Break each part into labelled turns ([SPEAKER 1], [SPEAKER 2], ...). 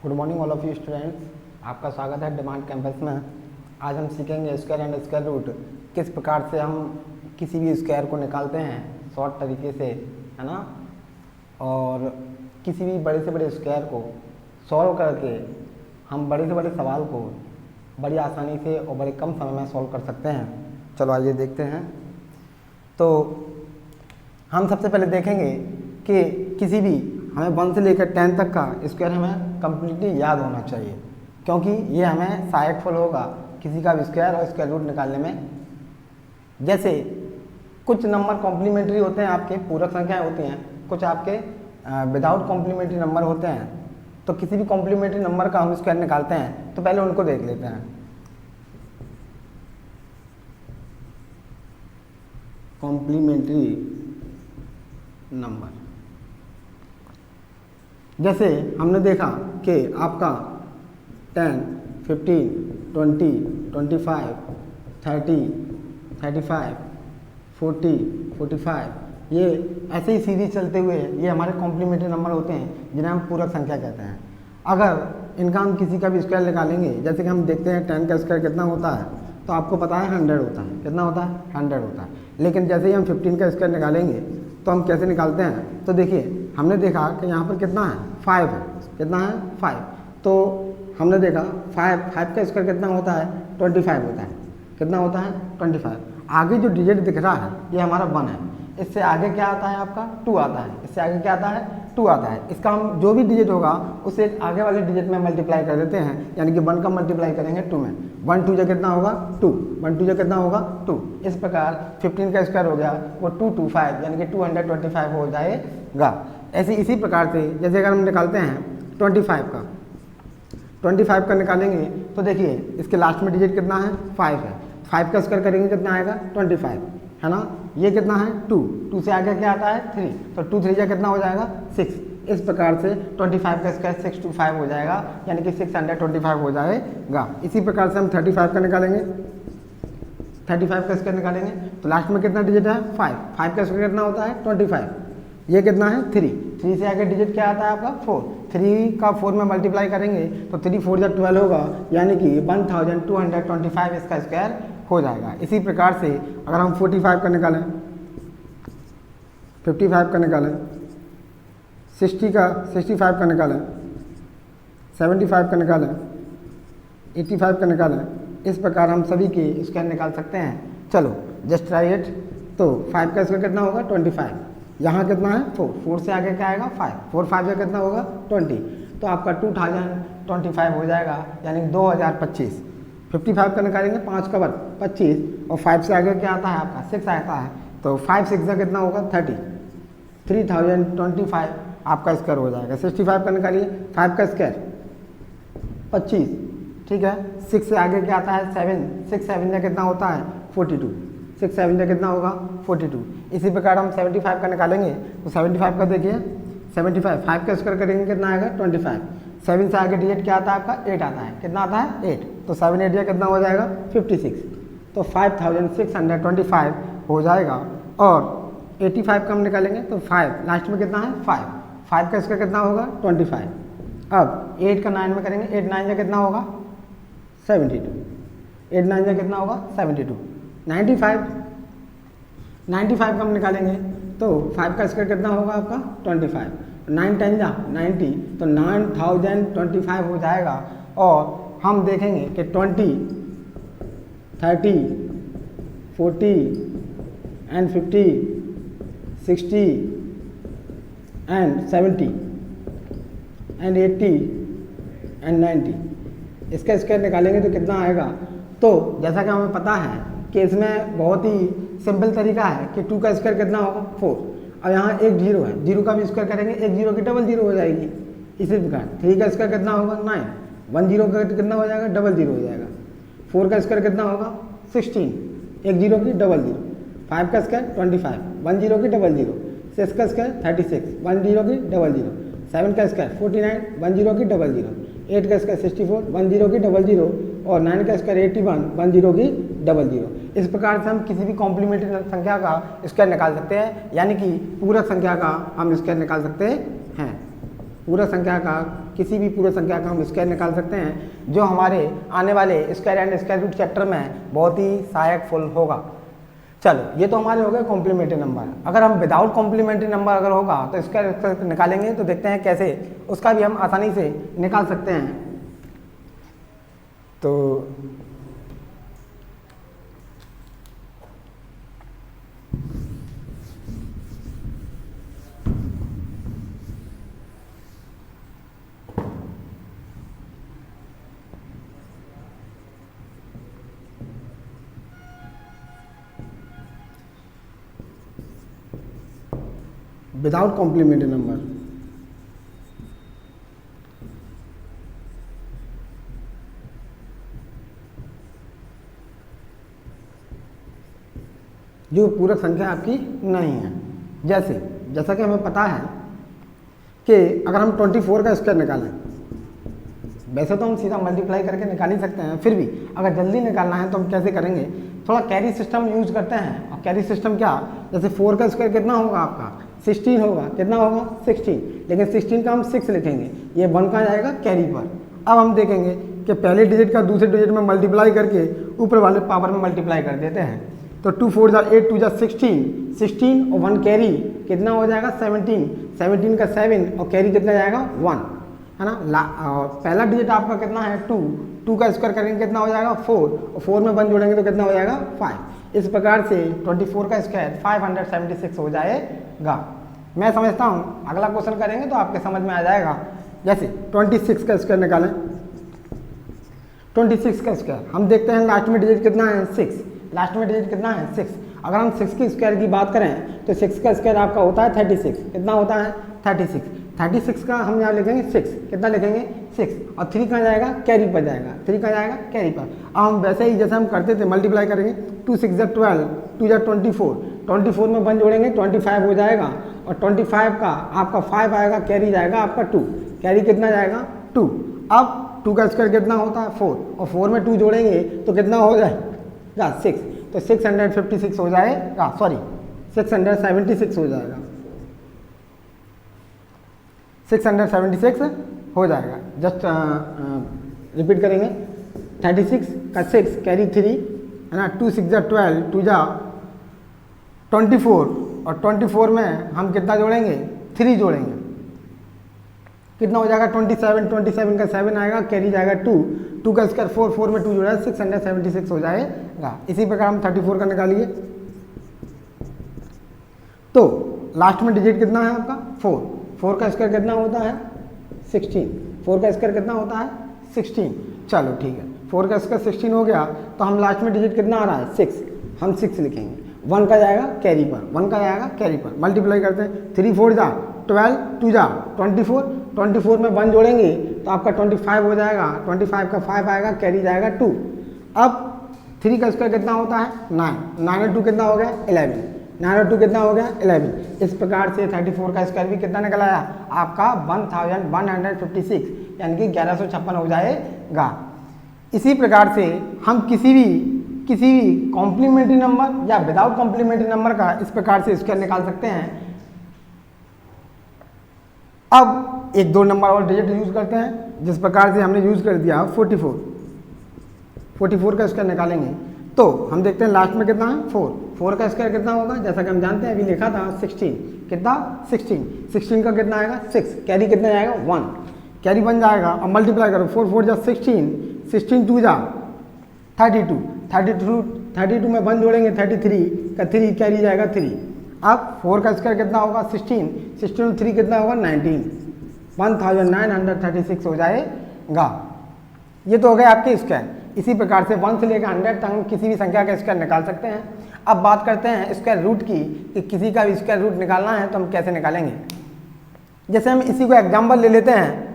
[SPEAKER 1] Good morning all of you students. आपका स्वागत है डिमांड कैंपस में। आज हम सीखेंगे स्क्वायर एंड स्क्वायर रूट, किस प्रकार से हम किसी भी स्क्वायर को निकालते हैं शॉर्ट तरीके से, है ना। और किसी भी बड़े से बड़े स्क्वायर को सॉल्व करके हम बड़े से बड़े सवाल को बड़ी आसानी से और बड़े कम समय में सॉल्व कर सकते हैं। चलो आइए देखते हैं। तो हम सबसे पहले देखेंगे कि किसी भी हमें 1 से लेकर 10 तक का स्क्वायर हमें कम्प्लीटली याद होना चाहिए, क्योंकि ये हमें सहायकफुल होगा किसी का भी स्क्वायर और स्क्वायर रूट निकालने में। जैसे कुछ नंबर कॉम्प्लीमेंट्री होते हैं, आपके पूरक संख्याएं होती हैं, कुछ आपके विदाउट कॉम्प्लीमेंट्री नंबर होते हैं। तो किसी भी कॉम्प्लीमेंट्री नंबर का हम स्क्वायर निकालते हैं तो पहले उनको देख लेते हैं। कॉम्प्लीमेंट्री नंबर, जैसे हमने देखा कि आपका 10, 15, 20, 25, 30, 35, 40, 45, ये ऐसे ही सीरीज चलते हुए ये हमारे कॉम्प्लीमेंट्री नंबर होते हैं जिन्हें हम पूरक संख्या कहते हैं। अगर इनका हम किसी का भी स्क्वायर निकालेंगे, जैसे कि हम देखते हैं 10 का स्क्वायर कितना होता है, तो आपको पता है 100 होता है। कितना होता है? 100 होता है। लेकिन जैसे ही हम 15 का स्क्वायर निकालेंगे तो हम कैसे निकालते हैं? तो देखिए, हमने देखा कि यहाँ पर कितना है? 5 है। कितना है? 5। तो हमने देखा 5 का स्क्वायर कितना होता है? 25 होता है। कितना होता है? 25। आगे जो डिजिट दिख रहा है ये हमारा 1 है। इससे आगे क्या आता है? आपका 2 आता है। इससे आगे क्या आता है? 2 आता है। इसका हम जो भी डिजिट होगा उसे आगे वाले डिजिट में मल्टीप्लाई कर देते हैं, यानी कि 1 का मल्टीप्लाई करेंगे 2 में। 1 2 कितना होगा? 2। 1 2 कितना होगा? 2। इस प्रकार 15 का स्क्वायर हो गया वो 225, यानी कि 225 हो जाएगा। ऐसे इसी प्रकार से जैसे अगर हम निकालते हैं 25 का निकालेंगे तो देखिए इसके लास्ट में डिजिट कितना है? 5 है। 5 का स्क्वायर करेंगे कितना आएगा? 25, है ना। ये कितना है? 2 से आगे क्या आता है? 3। तो 2 3 कितना हो जाएगा? 6। इस प्रकार से 25 का स्क्वायर 625 हो जाएगा, यानी कि 625 हो जाएगा। इसी प्रकार से हम 35 का निकालेंगे। 35 का स्क्वायर निकालेंगे तो लास्ट में कितना डिजिट है? 5 का स्क्वायर कितना होता है? 25। ये कितना है? 3 से आगे डिजिट क्या आता है आपका? 4। 3 का 4 में मल्टीप्लाई करेंगे तो 3 4 जा 12 होगा, यानी कि 1225 इसका स्क्वायर हो जाएगा। इसी प्रकार से अगर हम 45 का निकालें, 55 का निकालें, 65 का निकालें, 75 का निकालें, 85 का निकालें, इस प्रकार हम सभी के स्क्वायर निकाल सकते हैं। चलो जस्ट ट्राई इट। तो 5 का स्क्वायर कितना होगा? 25। यहाँ कितना है? 4 से आगे क्या आएगा? 5। 4 5 का कितना होगा? 20। तो आपका 2025 हो जाएगा, यानी 2025। 55 का निकालेंगे, 5 का वर्ग 25, और 5 से आगे क्या आता है? आपका 6 आता है। तो 5 6 का कितना होगा? 30। 3025 आपका स्क्वायर हो जाएगा। 65 का निकालिए, 5 का स्क्वायर 25, ठीक है। 6 से आगे क्या आता है? 7। 6 7 का कितना होता है? 42। 6 7 का कितना होगा? 42। इसी प्रकार हम 75 का निकालेंगे तो 75 का देखिए, 75 5 का स्क्वायर करेंगे कितना आएगा? 25। 7 से आगे डिजिट क्या आता है आपका? 8 आता है। कितना आता है? 8। तो 7 8 या कितना हो जाएगा? 56। तो 5625 हो जाएगा। और 85 का हम निकालेंगे तो 5 लास्ट में कितना है? 5 का स्क्वायर कितना होगा? 25। अब 8 का 9 में करेंगे, 8 9 का कितना होगा? 72। 8 9 का कितना होगा? 72। 95 का हम निकालेंगे तो 5 का स्क्वायर कितना होगा आपका? 25। 9 10 जा 90, तो 9025 हो जाएगा। और हम देखेंगे कि 20, 30, 40 एंड 50, 60 एंड 70 एंड 80 एंड 90, इसका स्क्वायर निकालेंगे तो कितना आएगा? तो जैसा कि हमें पता है कि इसमें बहुत ही सिंपल तरीका है कि 2 का स्क्वायर कितना होगा? 4। और यहाँ एक 0 है, 0 का भी स्क्वायर करेंगे, एक 0 की डबल 0 हो जाएगी। इसी प्रकार 3 का स्क्वायर कितना होगा? 9। 1 0 का कितना हो जाएगा? डबल 0 हो जाएगा। 4 का स्क्वायर कितना होगा? 16। एक 0 की डबल 0। 5 का स्क्वायर 25। 1 0 की डबल 0। 6 का स्क्वायर 36। 1 0 की डबल 0। 7 का स्क्वायर 49। 1 0 की डबल 0। 8 का स्क्वायर 64। 1 0 की डबल 0। और 9 का स्क्वायर 81। 1 0 की डबल 0। इस प्रकार से हम किसी भी कॉम्प्लीमेंट्री संख्या का स्क्वायर निकाल सकते हैं, यानी कि पूरक संख्या का हम स्क्वायर निकाल सकते हैं। पूरा संख्या का, किसी भी पूरे संख्या का हम स्क्वायर निकाल सकते हैं, जो हमारे आने वाले square and square root chapter में बहुत ही सहायक फुल होगा। चलो ये तो हमारे हो गए कॉम्प्लीमेंट्री नंबर। अगर हम विदाउट कॉम्प्लीमेंट्री नंबर अगर होगा तो स्क्वायर निकालेंगे, तो देखते हैं कैसे उसका भी हम आसानी से निकाल सकते हैं। तो विदाउट कॉम्प्लीमेंट्री नंबर, जो पूरक संख्या आपकी नहीं है। जैसा कि हमें पता है कि अगर हम 24 का स्क्वायर निकालें, वैसे तो हम सीधा मल्टीप्लाई करके निकाल ही सकते हैं, फिर भी अगर जल्दी निकालना है तो हम कैसे करेंगे, थोड़ा कैरी सिस्टम यूज करते हैं। और कैरी सिस्टम क्या, जैसे 4 का स्क्वायर कितना होगा आपका 16 होगा, कितना होगा 16, लेकिन 16 का हम 6 लिखेंगे, ये 1 का जाएगा कैरी पर। अब हम देखेंगे कि पहले डिजिट का दूसरे डिजिट में मल्टीप्लाई करके ऊपर वाले पावर में मल्टीप्लाई कर देते हैं। तो 2 4 जा 8, 2 जा 16 और 1 कैरी कितना हो जाएगा 17 का 7 और कैरी कितना जाएगा 1, है ना। पहला डिजिट आपका कितना है 2 का स्क्वायर करेंगे कितना हो जाएगा 4 और 4 में 1 जोड़ेंगे तो कितना हो जाएगा 5। इस प्रकार से 24 का स्क्वायर 576 हो जाएगा। मैं समझता हूँ अगला क्वेश्चन करेंगे तो आपके समझ में आ जाएगा। जैसे 26 का स्क्वायर निकालें, 26 का स्क्वायर हम देखते हैं लास्ट में डिजिट कितना है 6, लास्ट में डिजिट कितना है 6। अगर हम 6 के स्क्वायर की बात करें तो 6 का स्क्वायर आपका होता है 36, कितना होता है 36 का हम यहाँ लिखेंगे 6, कितना लिखेंगे 6 और 3 कहाँ जाएगा कैरी पर जाएगा, 3 कहाँ जाएगा कैरी पर। अब हम वैसे ही जैसे हम करते थे मल्टीप्लाई करेंगे, 2 6 जा 12, 2 जा 24 में 1 जोड़ेंगे 25 हो जाएगा और 25 का आपका 5 आएगा, कैरी जाएगा आपका 2, कैरी कितना जाएगा 2। अब 2 का स्क्वायर कितना होता है 4 और 4 में 2 जोड़ेंगे तो कितना हो जाएगा 6, तो 656 हो जाएगा, सॉरी 676 हो जाएगा, 676 हो जाएगा। जस्ट रिपीट करेंगे, 36 का 6 कैरी 3, है ना, 2 6 जा 12, 2 जा 24 और 24 में हम कितना जोड़ेंगे 3 जोड़ेंगे, कितना हो जाएगा 27 का 7 आएगा, कैरी जाएगा 2 का स्क्वायर 4 में 2 जोड़ा 676 हो जाएगा। इसी प्रकार हम 34 का निकालिए, तो लास्ट में डिजिट कितना है आपका 4 का स्क्वायर कितना होता है 16, 4 का स्क्वायर कितना होता है 16। चलो ठीक है, 4 का स्क्वायर 16 हो गया, तो हम लास्ट में डिजिट कितना आ रहा है 6, हम 6 लिखेंगे, 1 का जाएगा कैरी पर, 1 का जाएगा कैरी पर। मल्टीप्लाई करते हैं, 3 4 जा 12, 2 जा 24 में 1 जोड़ेंगे तो आपका 25 हो जाएगा, 25 का 5 आएगा, कैरी जाएगा 2। अब 3 का स्क्वायर कितना होता है 9 और 2 कितना हो गया 11, 9 और 2 कितना हो गया 11। इस प्रकार से 34 का स्क्वायर भी कितना निकल आया आपका 1156, यानी कि 1156 हो जाएगा। इसी प्रकार से हम किसी भी कॉम्प्लीमेंट्री नंबर या विदाउट कॉम्प्लीमेंट्री नंबर का इस प्रकार से स्क्वायर निकाल सकते हैं। अब एक 2 नंबर और डिजिट यूज करते हैं, जिस प्रकार से हमने यूज कर दिया 44 का स्क्वायर निकालेंगे तो हम देखते हैं लास्ट में कितना है 4 का स्क्वायर कितना होगा, जैसा कि हम जानते हैं अभी लिखा था 16, कितना 16 का कितना आएगा 6, कैरी कितना जाएगा 1, कैरी 1 जाएगा और मल्टीप्लाई करो 4 4 जा 16 2 जा 32 में 1 जोड़ेंगे 33 का 3, कैरी जाएगा 3। अब 4 का स्क्वायर कितना होगा 16 में 3 कितना होगा 1936 हो जाएगा। ये तो हो गए आपके स्क्वायर। इसी प्रकार से 1 से लेकर 100 तक हम किसी भी संख्या का स्क्वायर निकाल सकते हैं। अब बात करते हैं स्क्वायर रूट की, कि किसी का भी स्क्वायर रूट निकालना है तो हम कैसे निकालेंगे। जैसे हम इसी को एग्जाम्पल ले लेते हैं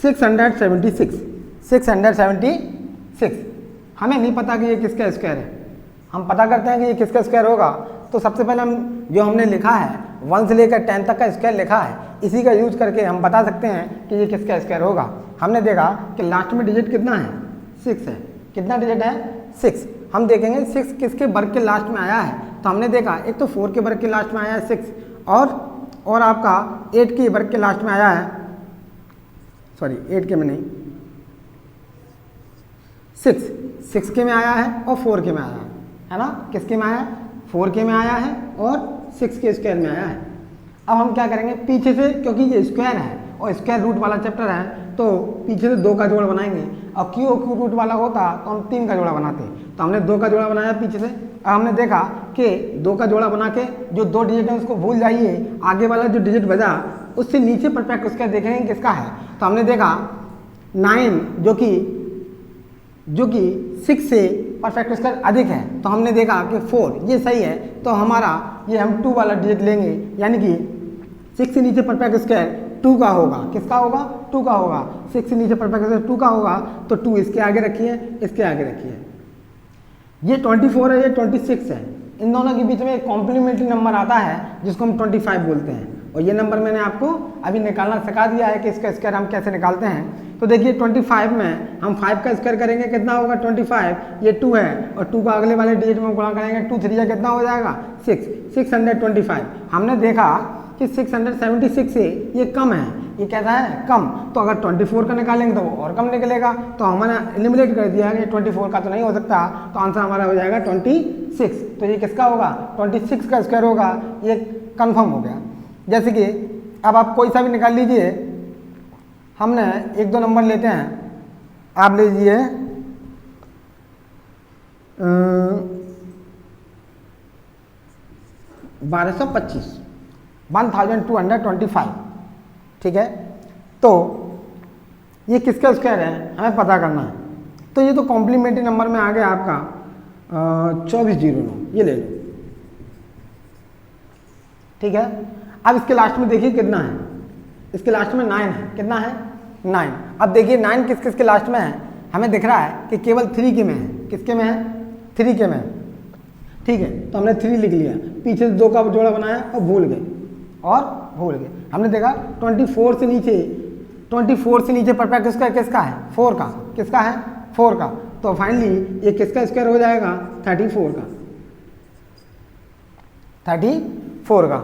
[SPEAKER 1] 676, हमें नहीं पता कि ये किसका स्क्वायर है, हम पता करते हैं कि ये किसका स्क्वायर होगा। तो सबसे पहले हम जो हमने लिखा है 1 से लेकर 10 तक का स्क्वायर लिखा है, इसी का यूज करके हम बता सकते हैं कि ये किसका स्क्वायर होगा। हमने देखा कि लास्ट में डिजिट कितना है 6 है, कितना डिजिट है 6। हम देखेंगे 6 किसके वर्ग के लास्ट में आया है, तो हमने देखा एक तो 4 के वर्ग के लास्ट में आया है 6 और आपका 8 के वर्ग के लास्ट में आया है, सॉरी 8 के में नहीं, 6 के में आया है और 4 के में आया है ना, किसके में आया है, 4 के में आया है और 6 के स्क्वायर में आया है। अब हम क्या करेंगे, पीछे से, क्योंकि ये स्क्वायर है और स्क्वायर रूट वाला चैप्टर है, तो पीछे से 2 का जोड़ बनाएंगे। और क्यू रूट वाला होता तो हम 3 का जोड़ा बनाते, तो हमने 2 का जोड़ा बनाया पीछे से। अब हमने देखा कि 2 का जोड़ा बना के जो 2 डिजिट है उसको भूल जाइए, आगे वाला जो डिजिट बजा उससे नीचे परफेक्ट स्क्वायर देखेंगे किसका है। तो हमने देखा 9 जो कि 6 से परफेक्ट स्क्वायर अधिक है, तो हमने देखा कि 4 ये सही है, तो हमारा ये हम 2 वाला डिजिट लेंगे, यानी कि 6 से नीचे परफेक्ट स्क्वायर 2 का होगा, किसका होगा, 2 का होगा। 6 से नीचे परफेक्ट स्क्वायर 2 का होगा, तो 2 इसके आगे रखिए, इसके आगे रखिए। ये 24 है, ये 26 है, इन दोनों के बीच में एक कॉम्प्लीमेंट्री नंबर आता है जिसको हम 25 बोलते हैं, और ये नंबर मैंने आपको अभी निकालना सिखा दिया है कि इसका स्क्वायर हम कैसे निकालते हैं। तो देखिए 25 में हम 5 का स्क्वायर करेंगे, कितना होगा 25, ये 2 है और 2 का अगले वाले डिजिट में गुणा करेंगे, 2 3 कितना हो जाएगा 625। हमने देखा कि 676 से ये कम है, ये कैसा है, कम, तो अगर 24 का निकालेंगे तो वो और कम निकलेगा, तो हमने एलिमिनेट कर दिया कि 24 का तो नहीं हो सकता, तो आंसर हमारा हो जाएगा 26। तो ये किसका होगा, 26 का स्क्वायर होगा, ये कंफर्म हो गया। जैसे कि अब आप कोई सा भी निकाल लीजिए, हमने 1-2 नंबर लेते हैं, आप लीजिए 1225, ठीक है। तो ये किसका स्क्वायर है हमें पता करना है, तो ये तो कॉम्प्लीमेंट्री नंबर में आ गया आपका 2409, ये ले लो, ठीक है। अब इसके लास्ट में देखिए कितना है, इसके लास्ट में 9 है, कितना है 9। अब देखिए 9 किस किस के लास्ट में है, हमें दिख रहा है कि केवल 3 के में है, किसके में है, 3 के में, ठीक है। तो हमने 3 लिख लिया, पीछे से 2 का जोड़ा बनाया और भूल गए। हमने देखा 24 से नीचे परफेक्ट स्क्वायर किसका है, 4 का, किसका है 4 का, तो फाइनली ये किसका स्क्वायर हो जाएगा 34 का।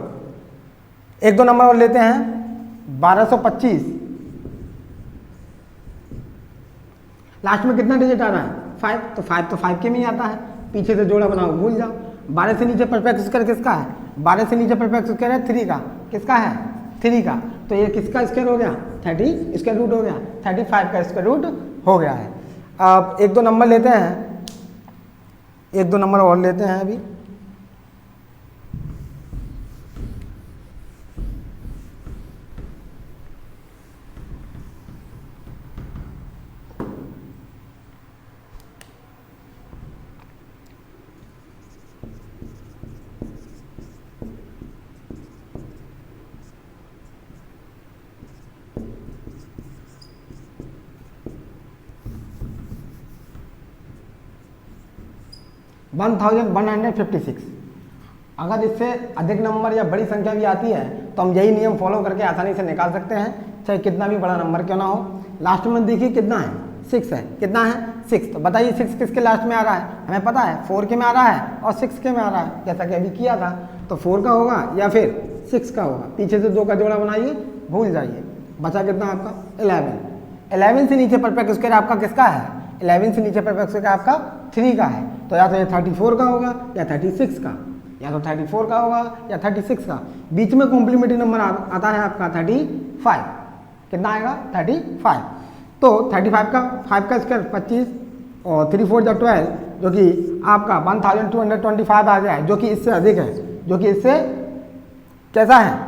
[SPEAKER 1] 1-2 नंबर और लेते हैं, 1225, लास्ट में कितना डिजिट आ रहा है 5, तो 5 तो 5 के में ही आता है, पीछे से जोड़ा बनाओ भूल जाओ। 12 से नीचे परफेक्ट स्क्वायर किसका है, 12 से नीचे परफेक्ट स्क्वायर है 3 का, किसका है 3 का, तो ये किसका स्क्वायर हो गया 30 स्क्वायर रूट हो गया, 35 का स्क्वायर रूट हो गया है। अब 1-2 नंबर लेते हैं, 1-2 नंबर और लेते हैं अभी। वन 1156। अगर इससे अधिक नंबर या बड़ी संख्या भी आती है तो हम यही नियम फॉलो करके आसानी से निकाल सकते हैं, चाहे कितना भी बड़ा नंबर क्यों ना हो। लास्ट में देखिए कितना है 6 है, कितना है 6, तो बताइए 6 किसके लास्ट में आ रहा है, हमें पता है 4 के में आ रहा है और 6 के में आ रहा है, जैसा कि अभी किया था। तो 4 का होगा या फिर 6 का होगा, पीछे से 2 का जोड़ा बनाइए भूल जाइए। बचा कितना आपका 11 से नीचे परफेक्ट स्क्वायर आपका किसका है, 11 से नीचे परफेक्ट स्क्वायर आपका 3 का है, तो या तो ये 34 का होगा या 36 का, या तो 34 का होगा या 36 का। बीच में कॉम्प्लीमेंट्री नंबर आता है आपका 35, कितना आएगा 35। तो 35 का 5 का स्क्वायर 25 और 3 4 12, जो कि आपका 1225 आ गया है, जो कि इससे अधिक है, जो कि इससे कैसा है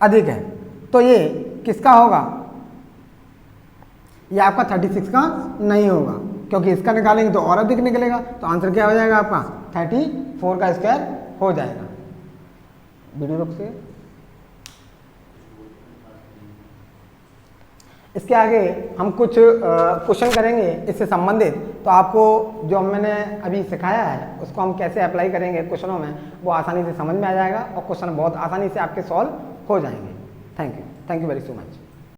[SPEAKER 1] अधिक है। तो ये किसका होगा, ये आपका 36 का नहीं होगा, क्योंकि इसका निकालेंगे तो और अधिक निकलेगा। तो आंसर क्या हो जाएगा आपका 34 का स्क्वायर हो जाएगा। वीडियो रोक से इसके आगे हम कुछ क्वेश्चन करेंगे इससे संबंधित, तो आपको जो मैंने अभी सिखाया है उसको हम कैसे अप्लाई करेंगे क्वेश्चनों में, वो आसानी से समझ में आ जाएगा और क्वेश्चन बहुत आसानी से आपके सॉल्व हो जाएंगे। Thank you very so much.